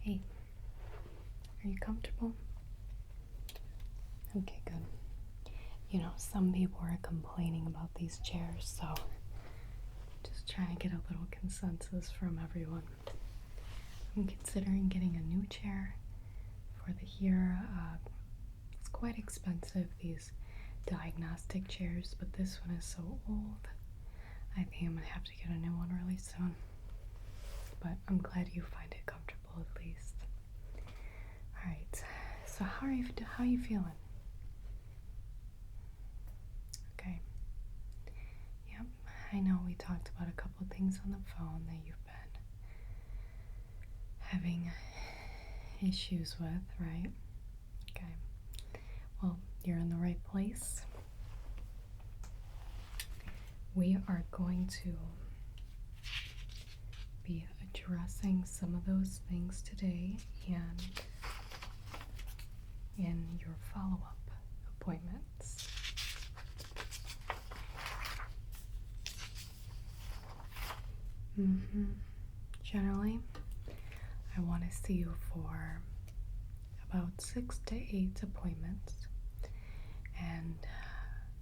Hey, are you comfortable? Okay, good. Some people are complaining about these chairs, so just trying to get a little consensus from everyone. I'm considering getting a new chair for the here. It's quite expensive, these diagnostic chairs, but this one is so old. I think I'm gonna have to get a new one really soon. But I'm glad you find it comfortable at least. Alright, so how are you feeling? Okay. Yep, I know we talked about a couple of things on the phone that you've been having issues with, right? Okay. Well, you're in the right place. We are going to be addressing some of those things today and in your follow-up appointments. Generally, I want to see you for about 6 to 8 appointments, and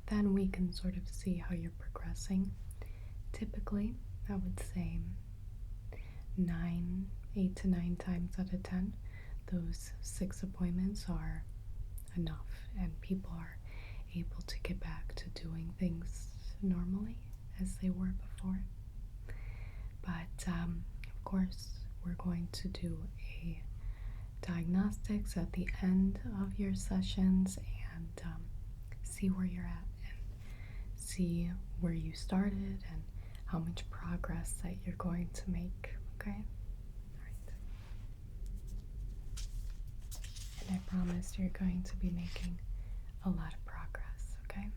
then we can sort of see how you're progressing. Typically, I would say 8 to 9 times out of 10, those 6 appointments are enough, and people are able to get back to doing things normally as they were before. But of course, we're going to do a diagnostics at the end of your sessions and see where you're at and see where you started and how much progress that you're going to make. Okay? Alright. And I promise you're going to be making a lot of progress, okay?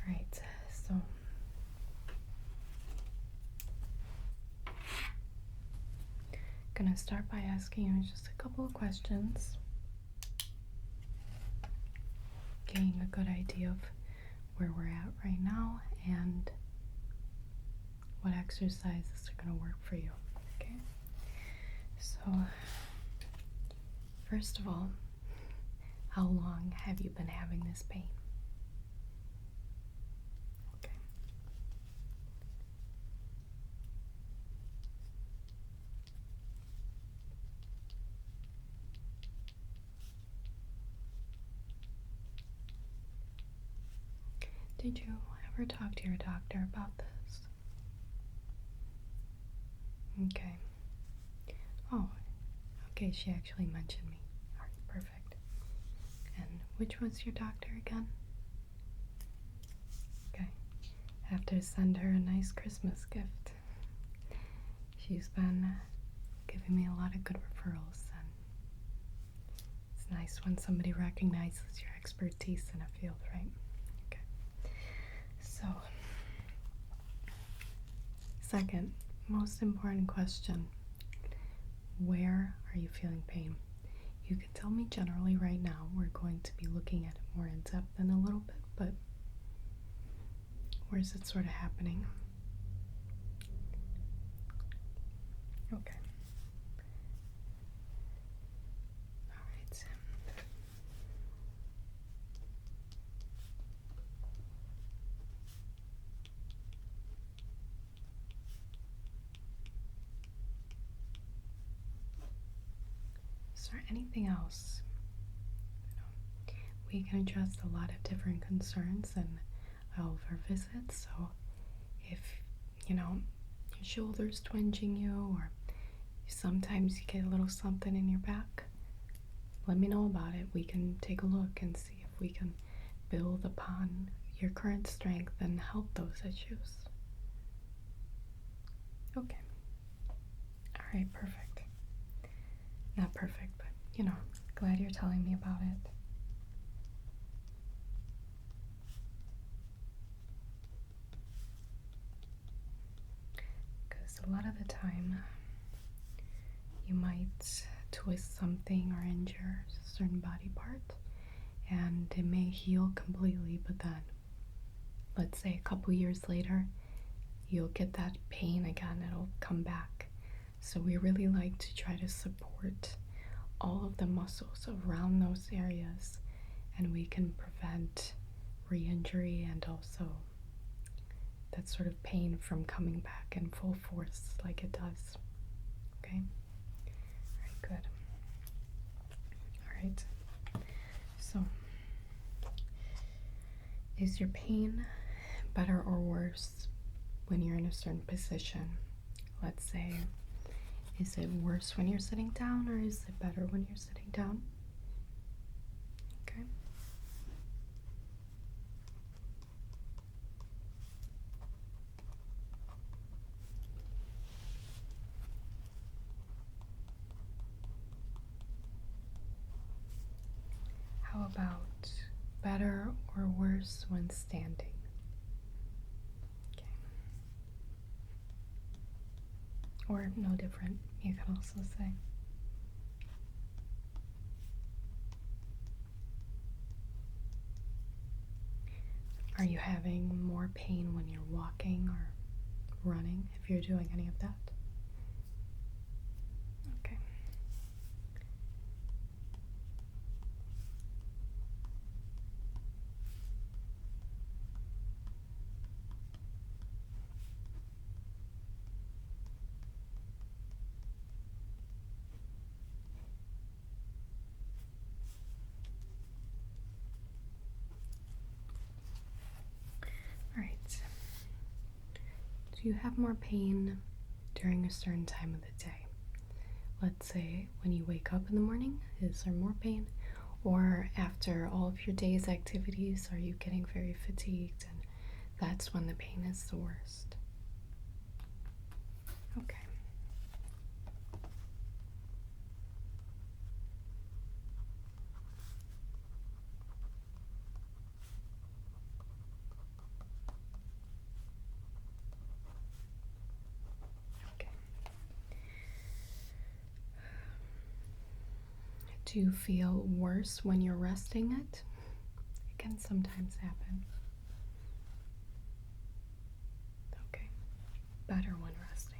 Alright, so I'm gonna start by asking you just a couple of questions, getting a good idea of where we're at right now and what exercises are going to work for you. Okay? So, first of all, how long have you been having this pain? Okay. Did you ever talk to your doctor about this? Okay. Oh, okay, she actually mentioned me. Alright, perfect. And which was your doctor again? Okay. I have to send her a nice Christmas gift. She's been giving me a lot of good referrals, and it's nice when somebody recognizes your expertise in a field, right? Okay. So, second, most important question, where are you feeling pain? You can tell me generally right now. We're going to be looking at it more in depth in a little bit, but where's it sort of happening? Okay. Alright. Is there anything else? We can address a lot of different concerns in all of our visits, so if your shoulder's twinging you or sometimes you get a little something in your back, let me know about it. We can take a look and see if we can build upon your current strength and help those issues. Okay. Alright, perfect. Not perfect, but glad you're telling me about it. Because a lot of the time, you might twist something or injure a certain body part, and it may heal completely, but then, let's say a couple years later, you'll get that pain again. It'll come back. So we really like to try to support all of the muscles around those areas, and we can prevent re-injury and also that sort of pain from coming back in full force like it does. Okay? Alright, good. Alright. So, is your pain better or worse when you're in a certain position? Let's say, is it worse when you're sitting down, or is it better when you're sitting down? Okay. How about better or worse when standing? Okay. Or no different, you could also say. Are you having more pain when you're walking or running, if you're doing any of that? Okay. All right. Do you have more pain during a certain time of the day? Let's say when you wake up in the morning, is there more pain? Or after all of your day's activities, are you getting very fatigued and that's when the pain is the worst? Okay. Okay. Do you feel worse when you're resting it? It can sometimes happen. Okay. Better when resting.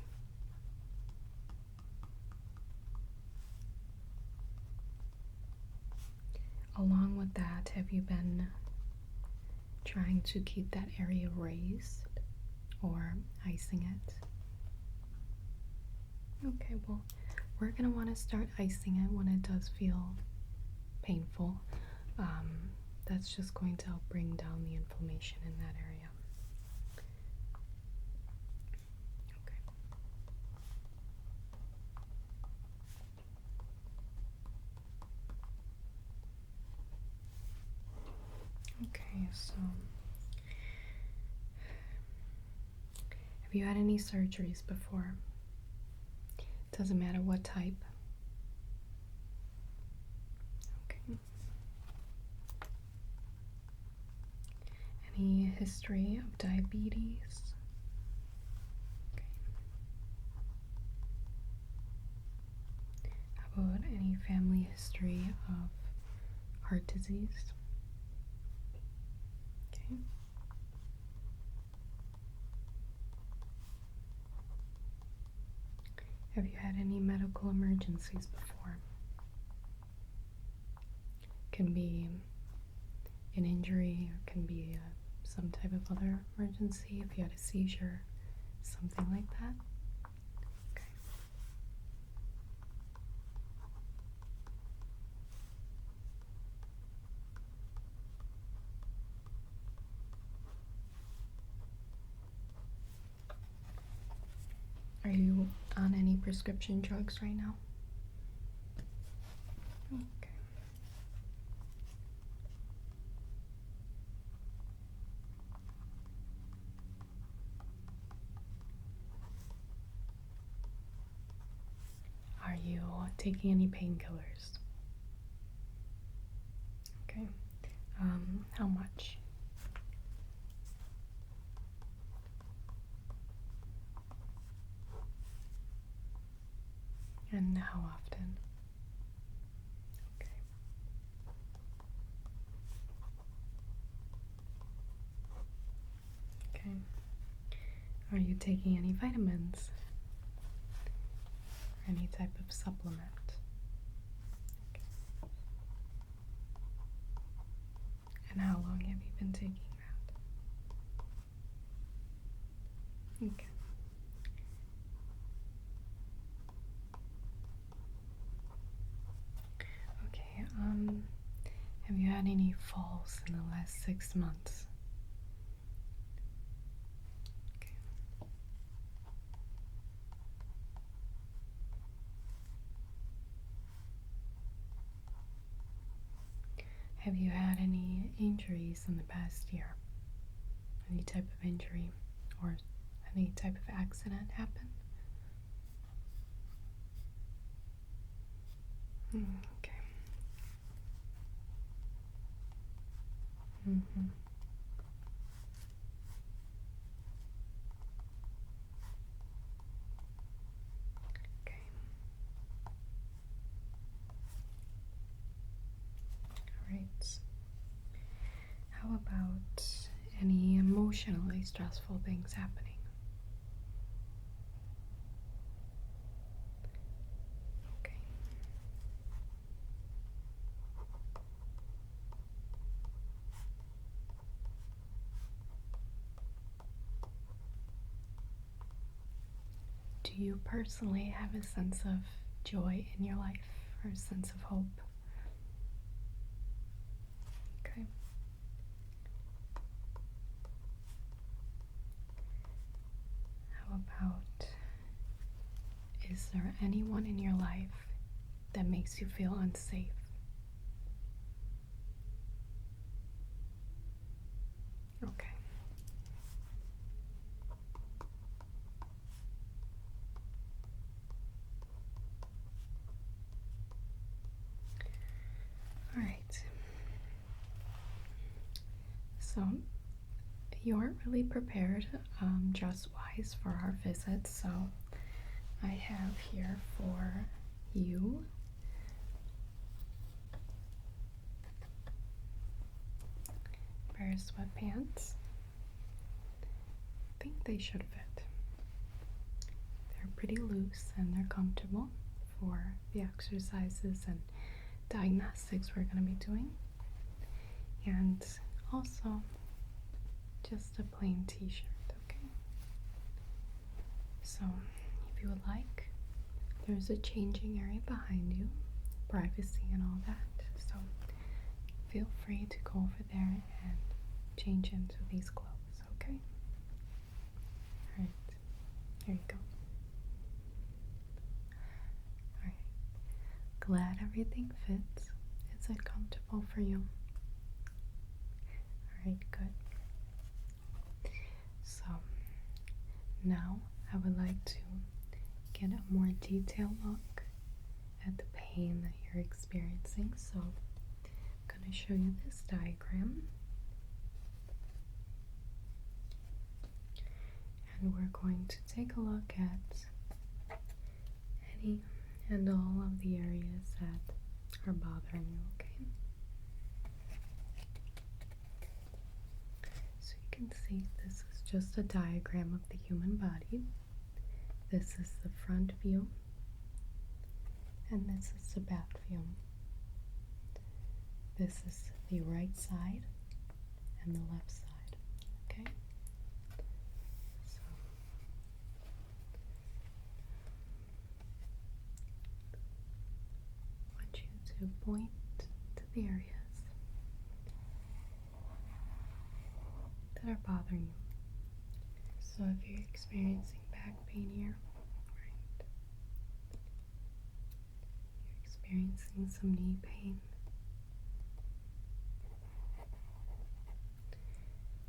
Along with that, have you been trying to keep that area raised or icing it? Okay, well, we're going to want to start icing it when it does feel painful. That's just going to help bring down the inflammation in that area. Okay, so have you had any surgeries before? Doesn't matter what type. Okay. Any history of diabetes? Okay. How about any family history of heart disease? Okay. Have you had any medical emergencies before? Can be an injury, or can be some type of other emergency, if you had a seizure, something like that. Okay. Are you on any prescription drugs right now? Okay. Are you taking any painkillers? Okay. How much? And how often? Okay. Okay. Are you taking any vitamins? any type of supplement? Okay. And how long have you been taking that? Okay. Okay, have you had any falls in the last 6 months? Okay. Have you had any injuries in the past year? Any type of injury or any type of accident happen? Okay. Okay. All right. How about any emotionally stressful things happening? Okay. Do you personally have a sense of joy in your life or a sense of hope? Okay. How about, is there anyone in your life that makes you feel unsafe? Okay. All right. So you aren't really prepared dress-wise for our visit, so I have here for you a pair of sweatpants. I think they should fit. They're pretty loose and they're comfortable for the exercises and diagnostics we're going to be doing. And also just a plain t-shirt, okay? So if you would like, there's a changing area behind you, privacy and all that, so feel free to go over there and change into these clothes, okay? Alright, here you go. Alright, glad everything fits. Is it comfortable for you? Alright, good. So, now I would like to get a more detailed look at the pain that you're experiencing. So I'm going to show you this diagram. And we're going to take a look at any and all of the areas that are bothering you, okay? So you can see this is just a diagram of the human body. This is the front view, and this is the back view. This is the right side and the left side, okay? So I want you to point to the areas that are bothering you. So if you're experiencing back pain here, right? You're experiencing some knee pain.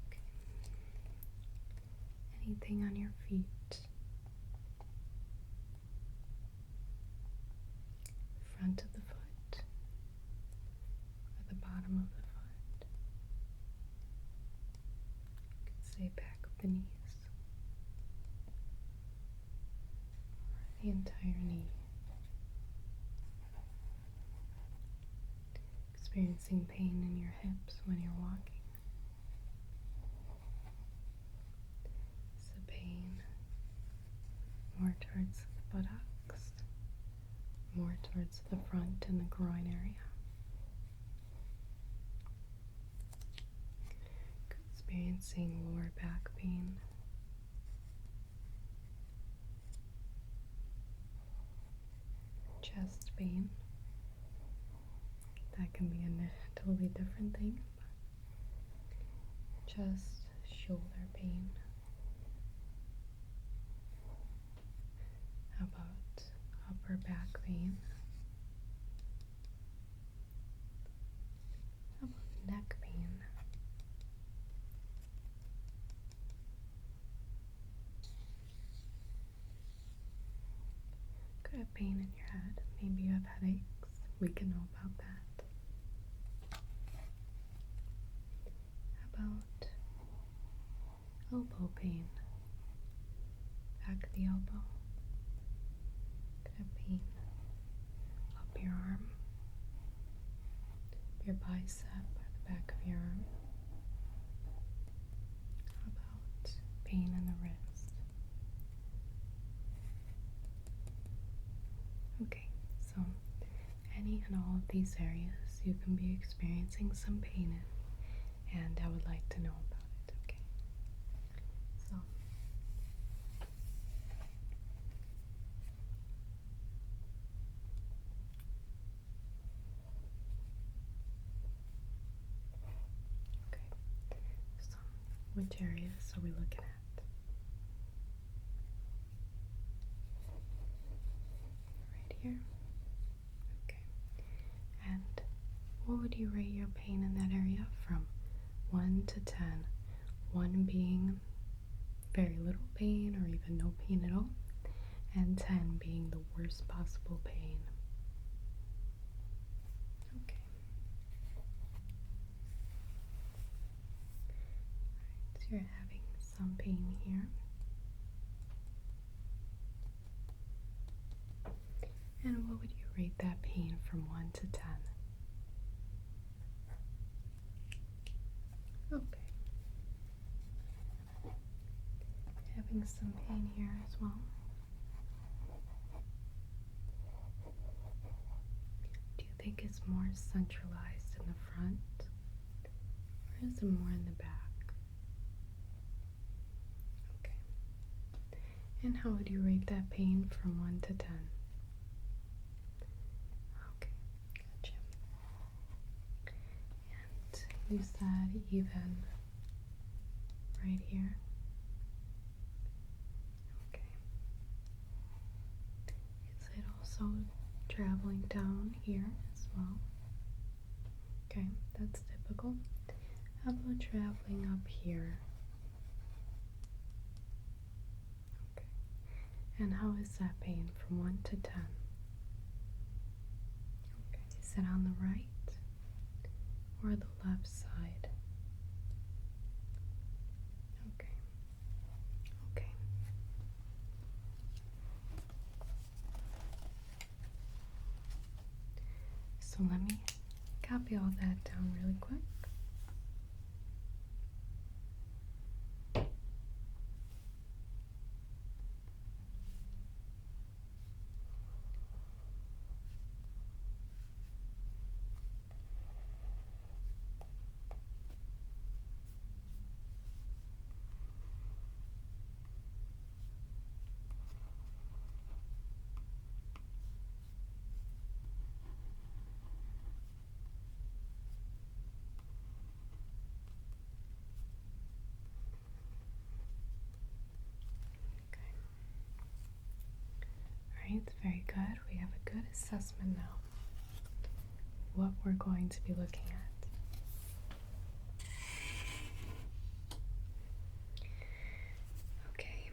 Okay. Anything on your feet, front of the foot, or the bottom of the foot. You could say back of the knees, or the entire knee. Experiencing pain in your hips when you're walking. It's the pain more towards the buttocks, more towards the front and the groin area. Experiencing lower back pain. Chest pain. That can be a totally different thing. Chest, shoulder pain. How about upper back pain? How about neck pain? Could have pain in your head. Maybe you have headaches. We can know about that. How about elbow pain? Back of the elbow. Could have pain up your arm, your bicep, or the back of your arm. How about pain in the wrist? Okay, so any and all of these areas you can be experiencing some pain in, and I would like to know about it, okay? So, which areas are we looking at? Right here? Okay. And what would you rate your pain in that area from 1 to 10? 1 being very little pain or even no pain at all, and 10 being the worst possible pain. Okay. So you're having some pain here. And what would you rate that pain from 1 to 10? Okay. Having some pain here as well. Do you think it's more centralized in the front, or is it more in the back? Okay. And how would you rate that pain from 1 to 10? Okay, gotcha. And you said even right here. Okay. Is it also traveling down here as well? Okay, that's typical. How about traveling up here? Okay. And how is that pain from 1 to 10? Okay. Is it on the right or the left side? Okay. Okay. So let me copy all that down really quick. Alright, very good. We have a good assessment now. What we're going to be looking at. Okay.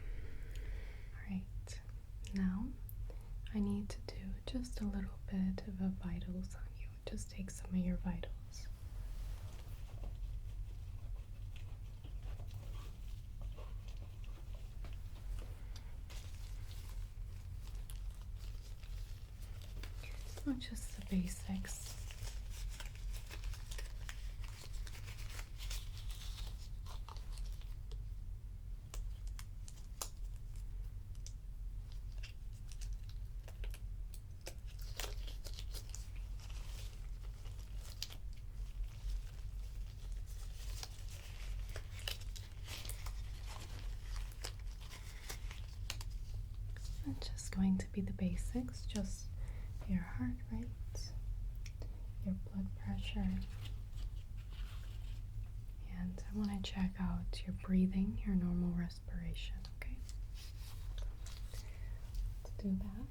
Alright. Now I need to do just a little bit of a vitals on you. Just take some of your vitals. Not just the basics. just going to be the basics, just your heart rate, your blood pressure, and I want to check out your breathing, your normal respiration, okay? Let's do that.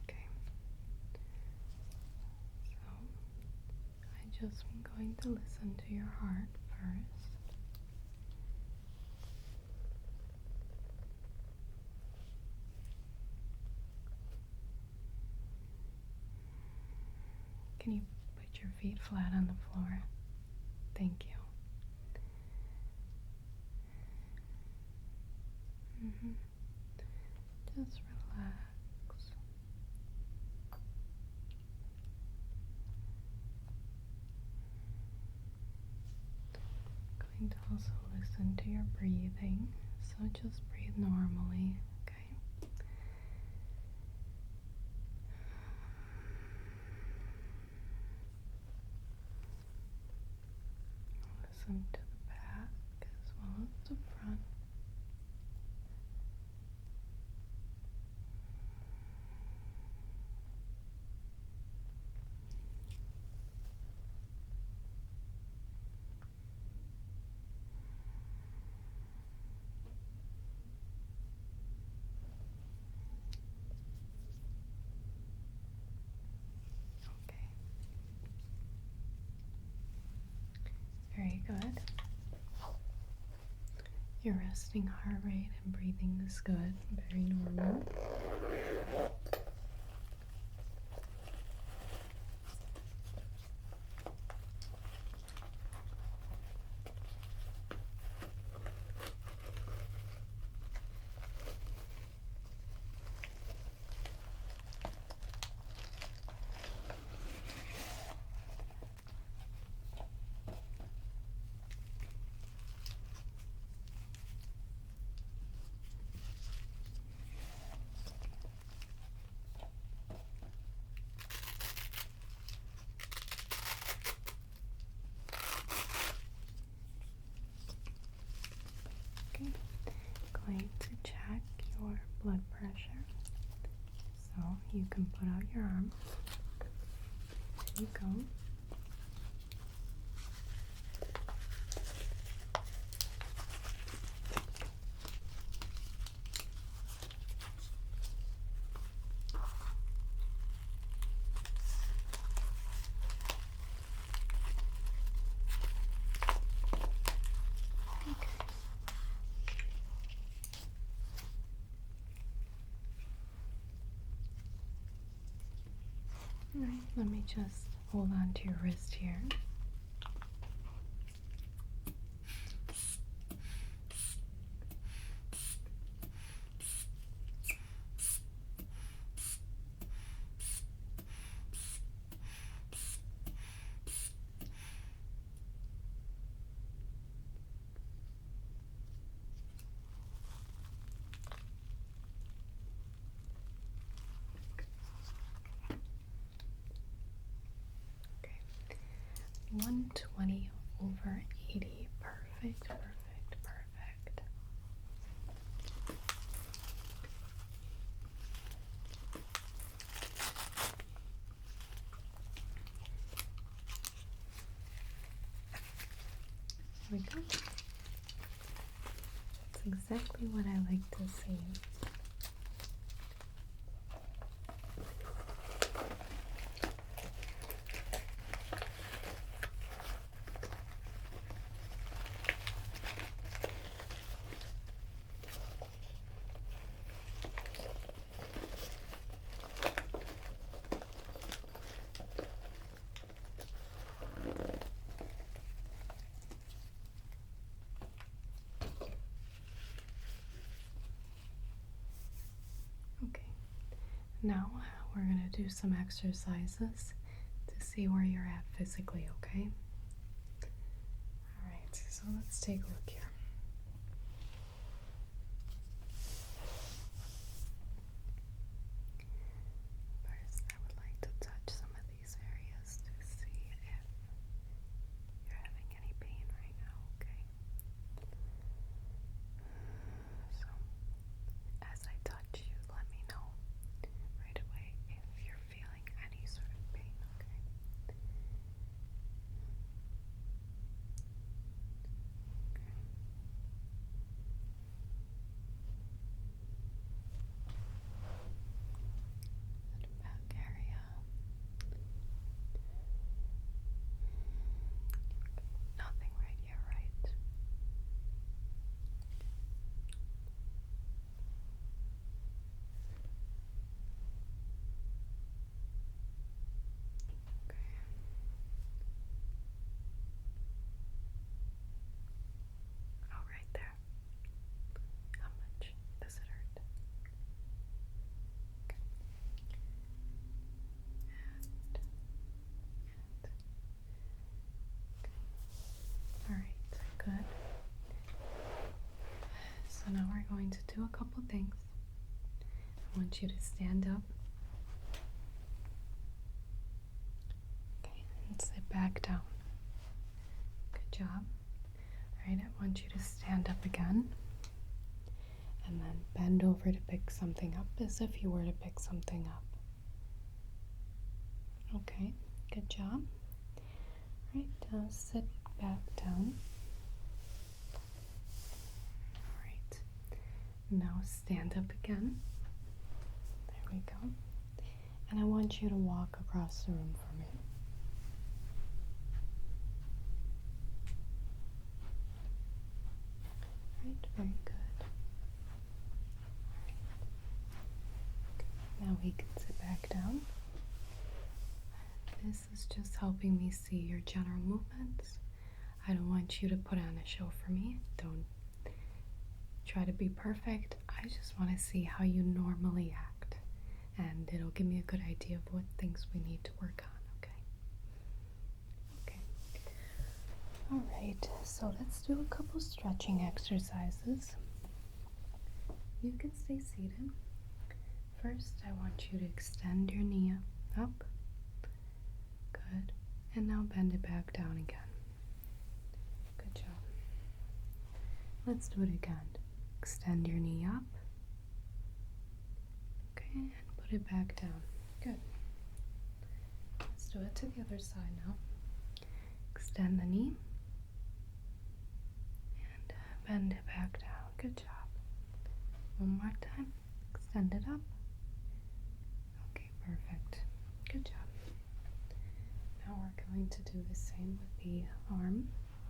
Okay. So, I just am going to listen to your heart first. Can you put your feet flat on the floor? Thank you. Just relax. Going to also listen to your breathing, so just breathe normally, okay? Listen to the back as well as the front. Okay. Very good. Your resting heart rate and breathing is good, very normal. Okay, going to check your blood pressure. So you can put out your arms. There you go. Alright, let me just hold on to your wrist here. Okay, 120 over 80. Perfect, perfect, perfect. There we go. That's exactly what I like to see. Okay, now we're going to do some exercises to see where you're at physically, okay? Alright, so let's take a look here. First, I would like to touch some of want you to stand up. Okay, and sit back down. Good job. Alright, I want you to stand up again. And then bend over to pick something up as if you were to pick something up. Okay, good job. Alright, now sit back down. Alright, now stand up again. There we go. And I want you to walk across the room for me. Alright, very good. Now we can sit back down. This is just helping me see your general movements. I don't want you to put on a show for me. Don't try to be perfect. I just want to see how you normally act. And it'll give me a good idea of what things we need to work on, okay? Okay. Alright, so let's do a couple stretching exercises. You can stay seated. First, I want you to extend your knee up. Good. And now bend it back down again. Good job. Let's do it again. Extend your knee up. Okay, and put it back down. Good. Let's do it to the other side now. Extend the knee. And bend it back down. Good job. One more time. Extend it up. Okay, perfect. Good job. Now we're going to do the same with the arm.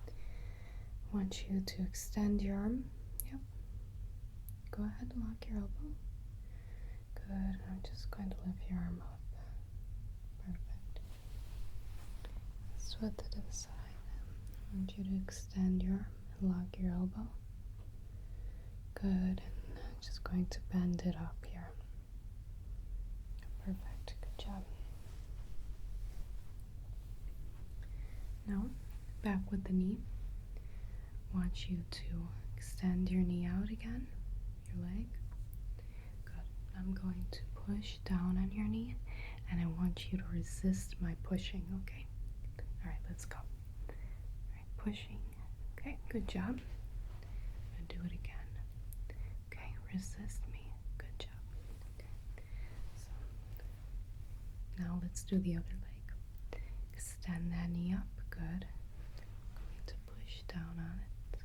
I want you to extend your arm. Yep. Go ahead and lock your elbow. Good. I'm just going to lift your arm up. Perfect. Let's do it to the side. I want you to extend your arm and lock your elbow. Good. And I'm just going to bend it up here. Perfect. Good job. Now, back with the knee. I want you to extend your knee out again, your leg. Good. I'm going to push down on your knee, and I want you to resist my pushing, okay? Alright, let's go. Alright, pushing. Okay, good job. And do it again. Okay, resist me. Good job. Okay. So, now let's do the other leg. Extend that knee up. Good. I'm going to push down on it.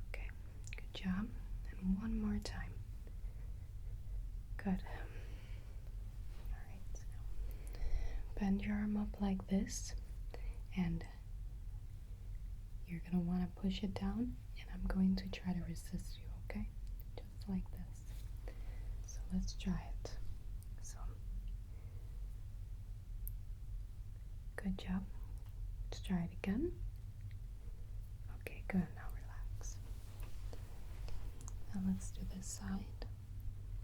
Okay, good job. And one more time. Good. Alright, now bend your arm up like this, and you're going to want to push it down, and I'm going to try to resist you, okay? Just like this. So let's try it. So, good job. Let's try it again. Okay, good. Now relax. Now let's do this side.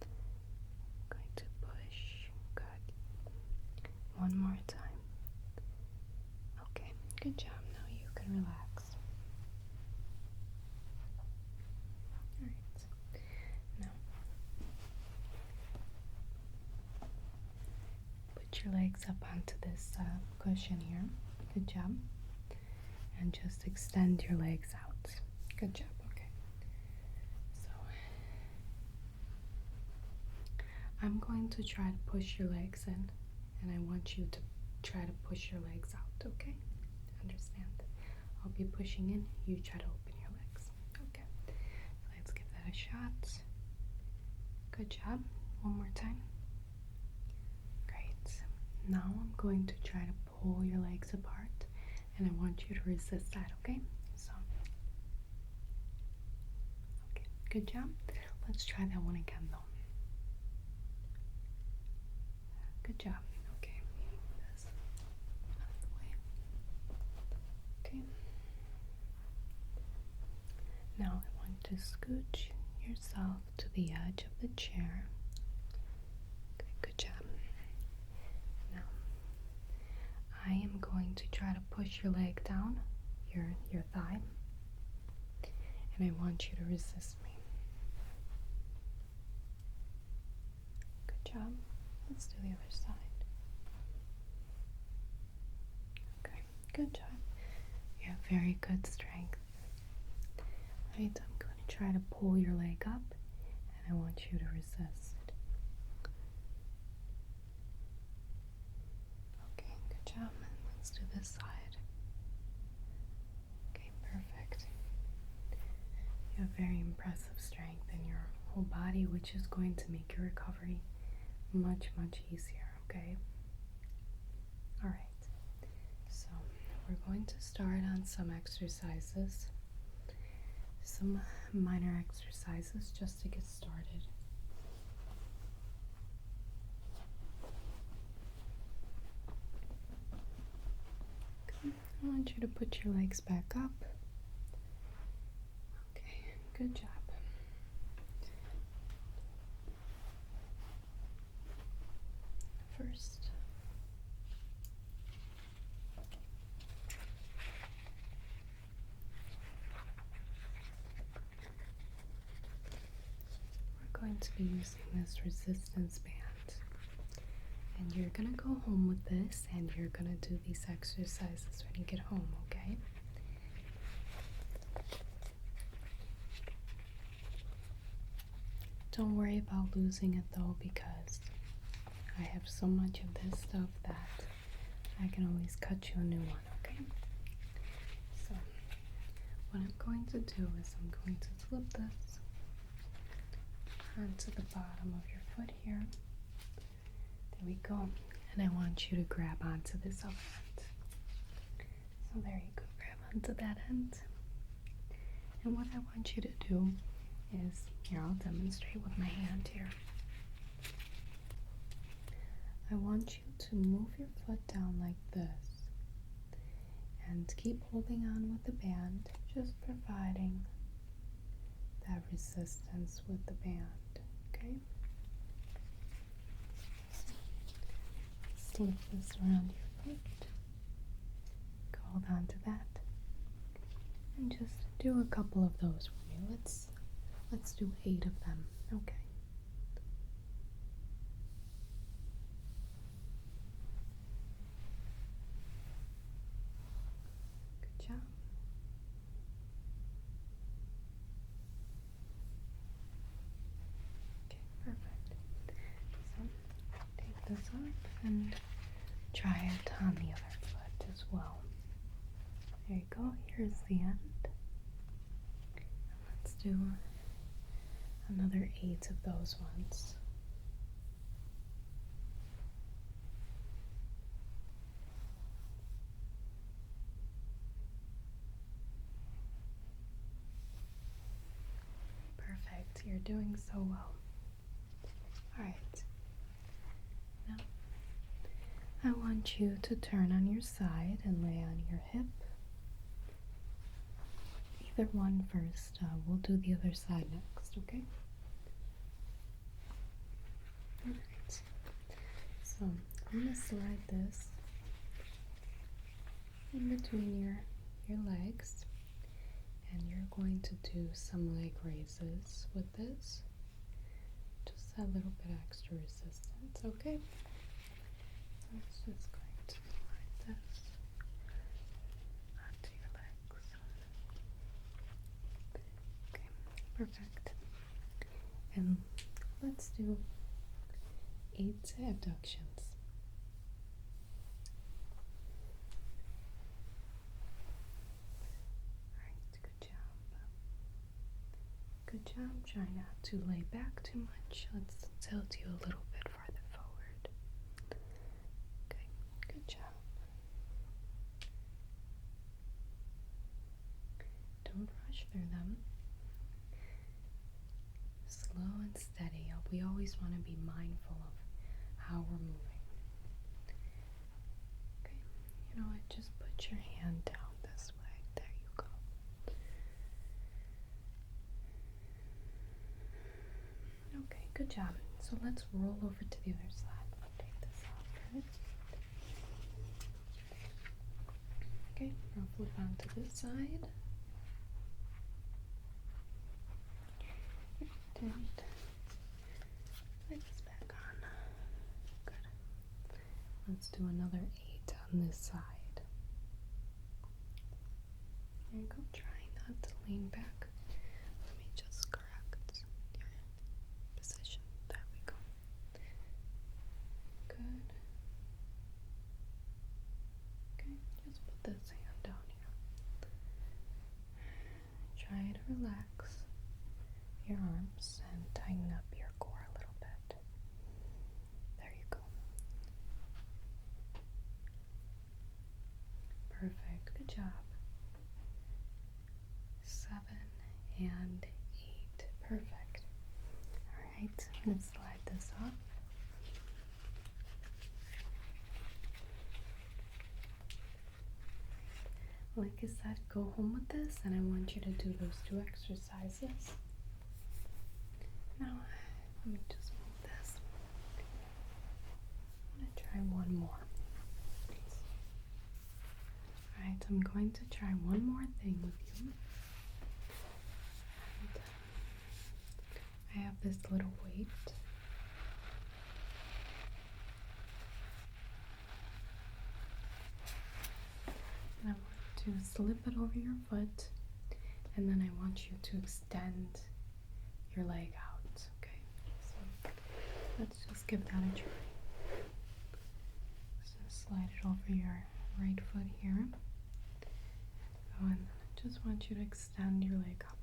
I'm going to push. Good. One more time. Okay, good job. Now you can relax. Alright. Now, put your legs up onto this cushion here. Good job. And just extend your legs out. Good job. Okay. So I'm going to try to push your legs in, and I want you to try to push your legs out, okay? Understand? I'll be pushing in, you try to open your legs. Okay. So let's give that a shot. Good job. One more time. Great. Now I'm going to try to pull your legs apart, and I want you to resist that, okay? So, okay, good job. Let's try that one again, though. Good job. Okay, move this out of the way. Okay. Now I want to scooch yourself to the edge of the chair. Okay, good job. Now, I am going to try to push your leg down, your thigh, and I want you to resist me. job. Let's do the other side. Okay, good job. You have very good strength. Alright, I'm going to try to pull your leg up, and I want you to resist. Okay, good job. Let's do this side. Okay, perfect. You have very impressive strength in your whole body, which is going to make your recovery much easier, okay? Alright, so we're going to start on some exercises, some minor exercises just to get started. Okay, I want you to put your legs back up. Okay, good job. First, we're going to be using this resistance band, and you're gonna go home with this, and you're gonna do these exercises when you get home, okay? Don't worry about losing it though, because I have so much of this stuff that I can always cut you a new one, okay? So, what I'm going to do is I'm going to flip this onto the bottom of your foot here. There we go. And I want you to grab onto this other end. So there you go, grab onto that end. And what I want you to do is, here, I'll demonstrate with my hand here. I want you to move your foot down like this and keep holding on with the band, just providing that resistance with the band, okay? Slip this around your foot, hold on to that, and just do a couple of those for me. Let's do 8 of them, okay? Good job. Okay, perfect. So take this up and try it on the other foot as well. There you go, here's the end. Let's do another 8 of those ones. Perfect, you're doing so well. Alright, now I want you to turn on your side and lay on your hip. Either one first. We'll do the other side next, okay? Alright, so I'm going to slide this in between your legs, and you're going to do some leg raises with this. Just a little bit extra resistance, okay? So it's just going to slide this onto your legs. Okay, perfect. And let's do 8 abductions. Alright, good job. Good job. Try not to lay back too much. Let's tilt you a little bit farther forward. Okay, good job. Don't rush through them. Slow and steady. We always want to be mindful of how we're moving. Okay, you know what? Just put your hand down this way. There you go. Okay, good job. So let's roll over to the other side. I'll take this off first. Okay, I'll flip onto this side. And put this back on. Let's do another 8 on this side. There you go. Try not to lean back. Let me just correct your position. There we go. Good. Okay, just put this hand down here. Try to relax your arms and tighten up your core a little bit. There you go. Perfect. Good job. 7 and 8. Perfect. Alright, I'm going to slide this off. Like I said, go home with this, and I want you to do those 2 exercises. Now, let me just move this. I'm going to try one more. Alright, I'm going to try one more thing with you. I have this little weight. And I want to slip it over your foot, and then I want you to extend your leg out, okay? So let's just give that a try. So slide it over your right foot here. Oh, and I just want you to extend your leg up.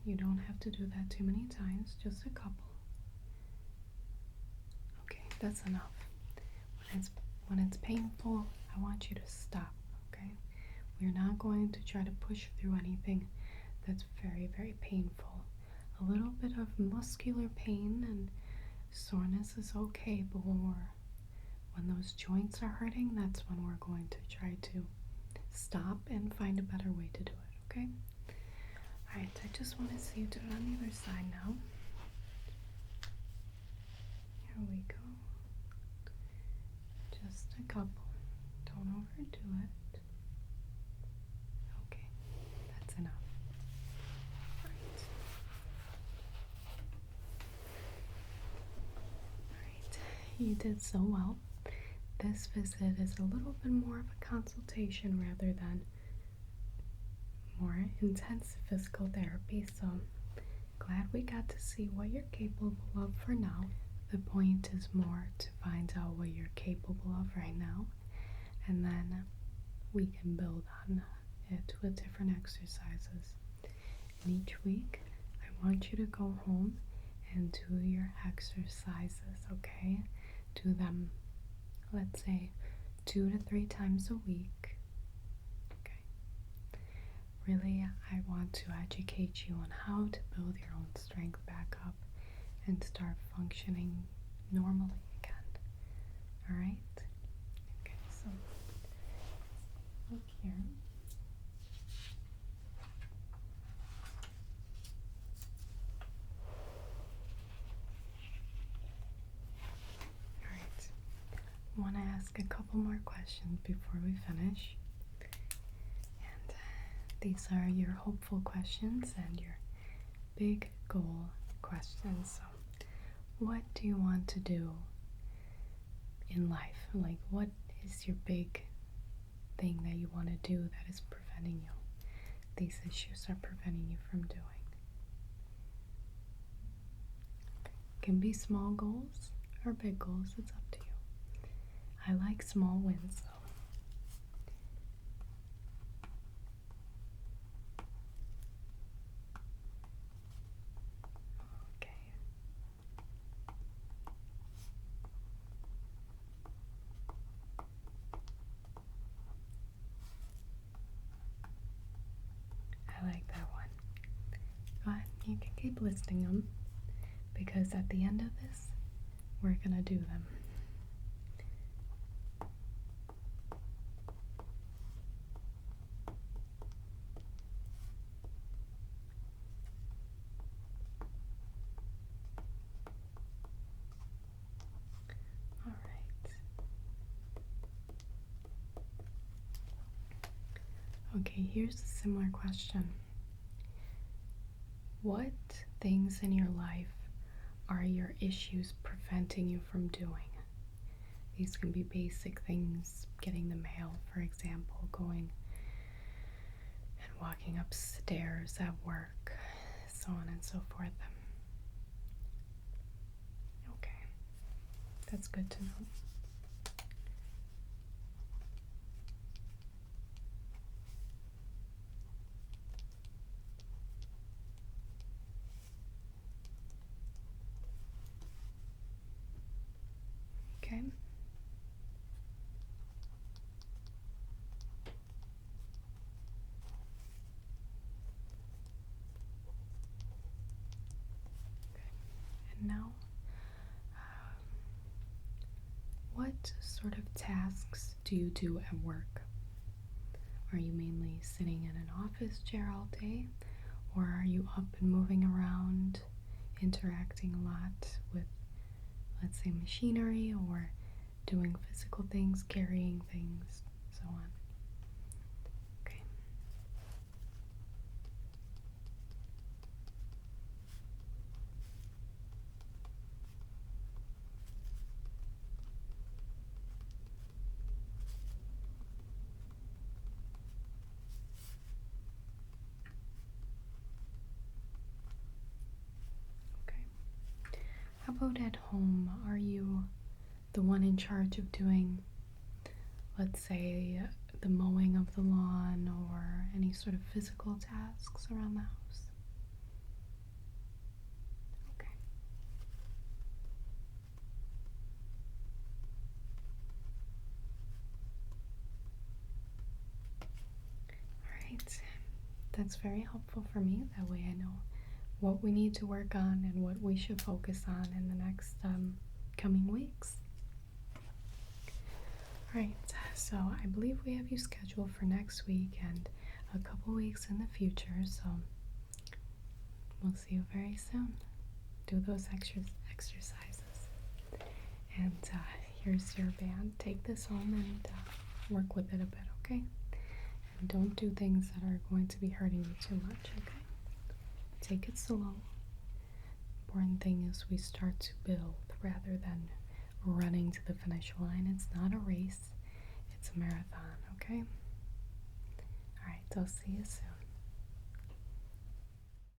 You don't have to do that too many times, just a couple. Okay, that's enough. When it's painful, I want you to stop, okay? We're not going to try to push through anything that's very, very painful. A little bit of muscular pain and soreness is okay, but when those joints are hurting, that's when we're going to try to stop and find a better way to do it, okay? Alright, I just want to see you do it on the other side now. Here we go. Just a couple. Don't overdo it. Okay, that's enough. Alright, you did so well. This visit is a little bit more of a consultation rather than more intense physical therapy, so glad we got to see what you're capable of for now. The point is more to find out what you're capable of right now, and then we can build on it with different exercises. And each week, I want you to go home and do your exercises, okay? Do them, let's say, 2 to 3 times a week. Really, I want to educate you on how to build your own strength back up and start functioning normally again. Alright? Okay, so look here. Alright. I want to ask a couple more questions before we finish. These are your hopeful questions and your big goal questions. So, what do you want to do in life? Like, what is your big thing that you want to do that is preventing you? These issues are preventing you from doing. Okay. Can be small goals or big goals, it's up to you. I like small wins though. I like that one. But you can keep listing them because at the end of this, we're gonna do them. Alright. Okay, here's a similar question. What things in your life are your issues preventing you from doing? These can be basic things, getting the mail, for example, going and walking upstairs at work, so on and so forth. Okay, that's good to know. Okay. And now, what sort of tasks do you do at work? Are you mainly sitting in an office chair all day, or are you up and moving around, interacting a lot with, let's say, machinery, or doing physical things, carrying things, so on? Okay. Okay. How about at home? Are you the one in charge of doing, let's say, the mowing of the lawn or any sort of physical tasks around the house? Okay. Alright. That's very helpful for me. That way I know what we need to work on and what we should focus on in the next coming weeks. Alright, so I believe we have you scheduled for next week and a couple weeks in the future, so we'll see you very soon. Do those exercises. And here's your band. Take this home and work with it a bit, okay? And don't do things that are going to be hurting you too much, okay? Take it slow. Important thing is we start to build rather than running to the finish line. It's not a race, it's a marathon, okay? Alright, I'll see you soon.